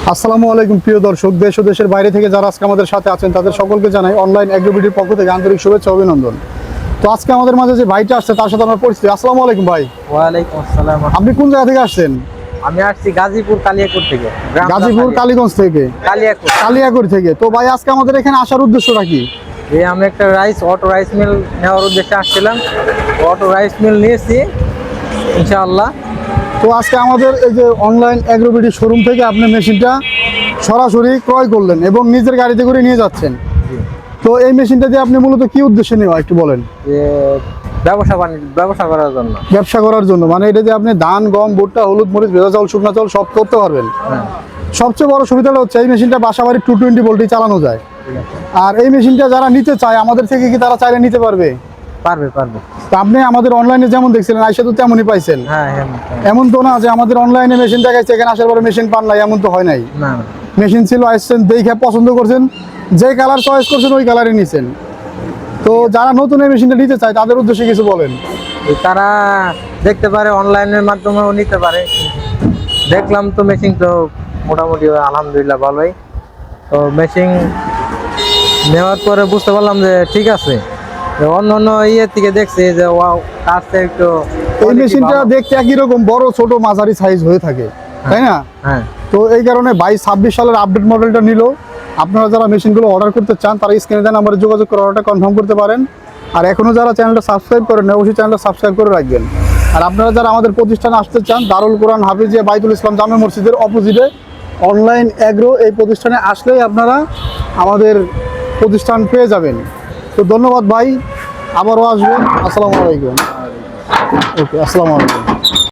আসসালামু আলাইকুম প্রিয় দর্শক, দেশ ও দেশের বাইরে থেকে যারা আজকে আমাদের সাথে আছেন তাদের সকলকে জানাই অনলাইন এগ্রোবিডির পক্ষ থেকে আন্তরিক শুভেচ্ছা অভিনন্দন। তো আজকে আমাদের মাঝে যে ভাইটা আসছে তার সাথে আমরা পরিচিত। আসসালামু আলাইকুম ভাই। ওয়ালাইকুম আসসালাম। আপনি কোন জায়গা থেকে আসছেন? আমি আসছি গাজীপুর কালিয়াকোট থেকে। গাজীপুর কালীগঞ্জ থেকে, কালিয়াকোট থেকে। তো ভাই আজকে আমাদের এখানে আসার উদ্দেশ্যটা কি? আমি একটা অটো রাইস মিল নেওয়ার উদ্দেশ্যে আসছিলাম। অটো রাইস মিল নিয়েছি ইনশাআল্লাহ। তো আজকে আমাদের এই যে অনলাইন এগ্রোবিডি শোরুম থেকে আপনি মেশিনটা সরাসরি ক্রয় করলেন এবং নিজের গাড়িতে করে নিয়ে যাচ্ছেন। তো এই মেশিনটা দিয়ে আপনি মূলত কি উদ্দেশ্যে নেওয়া একটু বলেন। যে ব্যবসা করার জন্য। ব্যবসা করার জন্য, মানে এটা দিয়ে আপনি ধান, গম, ভুট্টা, হলুদ, মরিচ, ভেজা চাউল, শুকনা চাউল সব করতে পারবেন। সবচেয়ে বড় সুবিধাটা হচ্ছে এই মেশিনটা বাসাবাড়ি 220 ভোল্টে চালানো যায়। আর এই মেশিনটা যারা নিতে চায় আমাদের থেকে কি তারা চাইলে নিতে পারবে? পারবে। তা আপনি আমাদের অনলাইনে যেমন দেখছিলেন আইসা তো তেমনই পাইছেন। হ্যাঁ। এমন তো না যে আমাদের অনলাইনে মেশিন দেখাইছে এখানে আসার পরে মেশিন পান নাই, এমন তো হয় নাই। না। মেশিন ছিল, আসছেন, দেখে পছন্দ করছেন, যে কালার চয়েস করছেন ওই কালারই নিছেন। তো যারা নতুন এই মেশিনটা নিতে চায় তাদের উদ্দেশ্যে কিছু বলেন। তারা দেখতে পারে, অনলাইনের মাধ্যমেও নিতে পারে। দেখলাম তো মেশিন তো মোটামুটি আলহামদুলিল্লাহ ভালোই। তো মেশিন নেওয়ার পরে বুঝতে পারলাম যে ঠিক আছে। অন্য থেকে দেখছি যে কাজ একটু এই মেশিনটা দেখতে একই রকম, বড় ছোট মাঝারি সাইজ হয়ে থাকে, তাই না? হ্যাঁ। তো এই কারণে 22-26 সালের আপডেট মডেলটা নিল। আপনারা যারা মেশিনগুলো অর্ডার করতে চান তারা স্ক্রিনে দেওয়া নাম্বারে যোগাযোগ করে অর্ডারটা কনফার্ম করতে পারেন। আর এখনও যারা চ্যানেলটা সাবস্ক্রাইব করেন অবশ্যই চ্যানেলটা সাবস্ক্রাইব করে রাখবেন। আর আপনারা যারা আমাদের প্রতিষ্ঠানে আসতে চান, দারুল কোরআন হাফিজিয়া বাইতুল ইসলাম জামে মসজিদের অপোজিটে অনলাইন এগ্রো, এই প্রতিষ্ঠানে আসলেই আপনারা আমাদের প্রতিষ্ঠান পেয়ে যাবেন। তো ধন্যবাদ ভাই, আবারও আসবেন। আসসালামু আলাইকুম। ওকে, আসসালামু আলাইকুম।